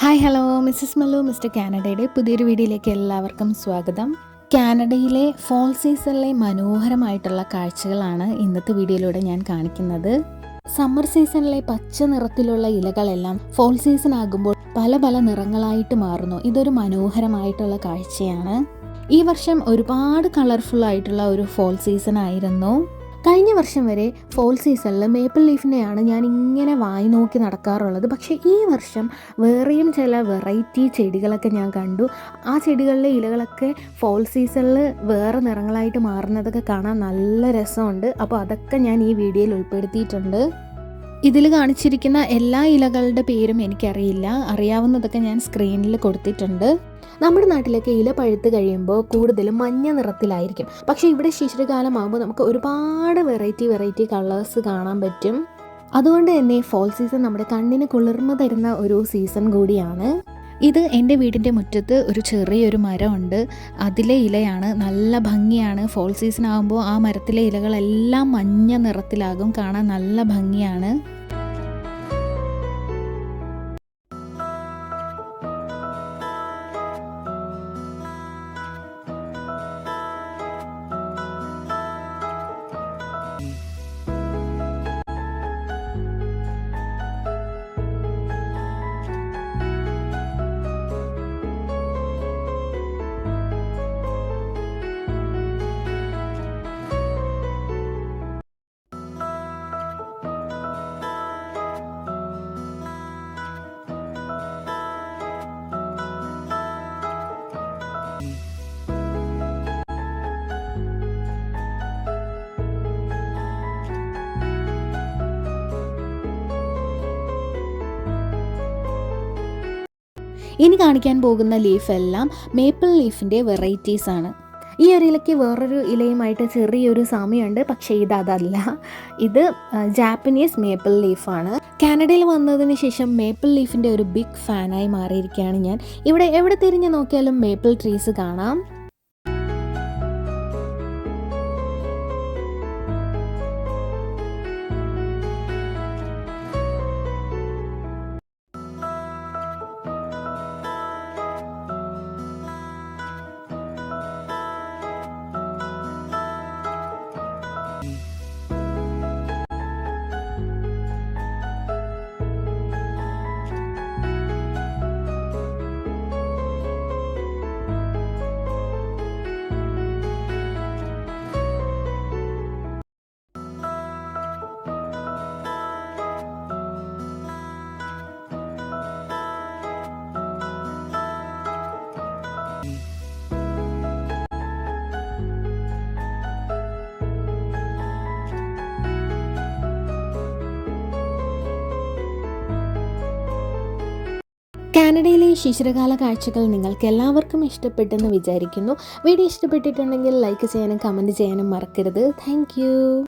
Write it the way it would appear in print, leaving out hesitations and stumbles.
Hi hello missus Mallu mister കാനഡയുടെ പുതിയൊരു വീഡിയോയിലേക്ക് എല്ലാവർക്കും സ്വാഗതം. കാനഡയിലെ ഫോൾ സീസണിലെ മനോഹരമായിട്ടുള്ള കാഴ്ചകളാണ് ഇന്നത്തെ വീഡിയോയിലൂടെ ഞാൻ കാണിക്കുന്നത്. സമ്മർ സീസണിലെ പച്ച നിറത്തിലുള്ള ഇലകളെല്ലാം ഫോൾ സീസൺ ആകുമ്പോൾ പല പല നിറങ്ങളായിട്ട് മാറുന്നു. ഇതൊരു മനോഹരമായിട്ടുള്ള കാഴ്ചയാണ്. ഈ വർഷം ഒരുപാട് കളർഫുൾ ആയിട്ടുള്ള ഒരു ഫോൾ സീസൺ ആയിരുന്നു. കഴിഞ്ഞ വർഷം വരെ ഫോൾ സീസണിൽ മേപ്പിൾ ലീഫിനെയാണ് ഞാൻ ഇങ്ങനെ വായി നോക്കി നടക്കാറുള്ളത്. പക്ഷേ ഈ വർഷം വേറെയും ചില വെറൈറ്റി ചെടികളൊക്കെ ഞാൻ കണ്ടു. ആ ചെടികളിലെ ഇലകളൊക്കെ ഫോൾ സീസണിൽ വേറെ നിറങ്ങളായിട്ട് മാറുന്നതൊക്കെ കാണാൻ നല്ല രസമുണ്ട്. അപ്പോൾ അതൊക്കെ ഞാൻ ഈ വീഡിയോയിൽ ഉൾപ്പെടുത്തിയിട്ടുണ്ട്. ഇതിൽ കാണിച്ചിരിക്കുന്ന എല്ലാ ഇലകളുടെ പേരും എനിക്കറിയില്ല. അറിയാവുന്നതൊക്കെ ഞാൻ സ്ക്രീനിൽ കൊടുത്തിട്ടുണ്ട്. നമ്മുടെ നാട്ടിലൊക്കെ ഇല പഴുത്ത് കഴിയുമ്പോൾ കൂടുതലും മഞ്ഞ നിറത്തിലായിരിക്കും. പക്ഷേ ഇവിടെ ശിശിരകാലമാകുമ്പോൾ നമുക്ക് ഒരുപാട് വെറൈറ്റി കളേഴ്സ് കാണാൻ പറ്റും. അതുകൊണ്ട് തന്നെ ഫോൾ സീസൺ നമ്മുടെ കണ്ണിന് കുളിർമ തരുന്ന ഒരു സീസൺ കൂടിയാണ്. ഇത് എൻ്റെ വീടിൻ്റെ മുറ്റത്ത് ഒരു ചെറിയൊരു മരമുണ്ട്. അതിലെ ഇലയാണ് നല്ല ഭംഗിയാണ്. ഫോൾ സീസൺ ആകുമ്പോൾ ആ മരത്തിലെ ഇലകളെല്ലാം മഞ്ഞ നിറത്തിലാകും. കാണാൻ നല്ല ഭംഗിയാണ്. ഇനി കാണിക്കാൻ പോകുന്ന ലീഫെല്ലാം മേപ്പിൾ ലീഫിൻ്റെ വെറൈറ്റീസ് ആണ്. ഈ ഒരു ഇലയ്ക്ക് വേറൊരു ഇലയുമായിട്ട് ചെറിയൊരു സാമ്യമുണ്ട്. പക്ഷേ അതല്ല. ഇത് ജാപ്പനീസ് മേപ്പിൾ ലീഫാണ്. കാനഡയിൽ വന്നതിന് ശേഷം മേപ്പിൾ ലീഫിൻ്റെ ഒരു ബിഗ് ഫാനായി മാറിയിരിക്കുകയാണ് ഞാൻ. ഇവിടെ എവിടെ തിരിഞ്ഞ് നോക്കിയാലും മേപ്പിൾ ട്രീസ് കാണാം. കാനഡയിലെ ശിശിരകാല കാഴ്ചകൾ നിങ്ങൾക്ക് എല്ലാവർക്കും ഇഷ്ടപ്പെട്ടെന്ന് വിചാരിക്കുന്നു. വീഡിയോ ഇഷ്ടപ്പെട്ടിട്ടുണ്ടെങ്കിൽ ലൈക്ക് ചെയ്യാനും കമൻറ്റ് ചെയ്യാനും മറക്കരുത്. താങ്ക്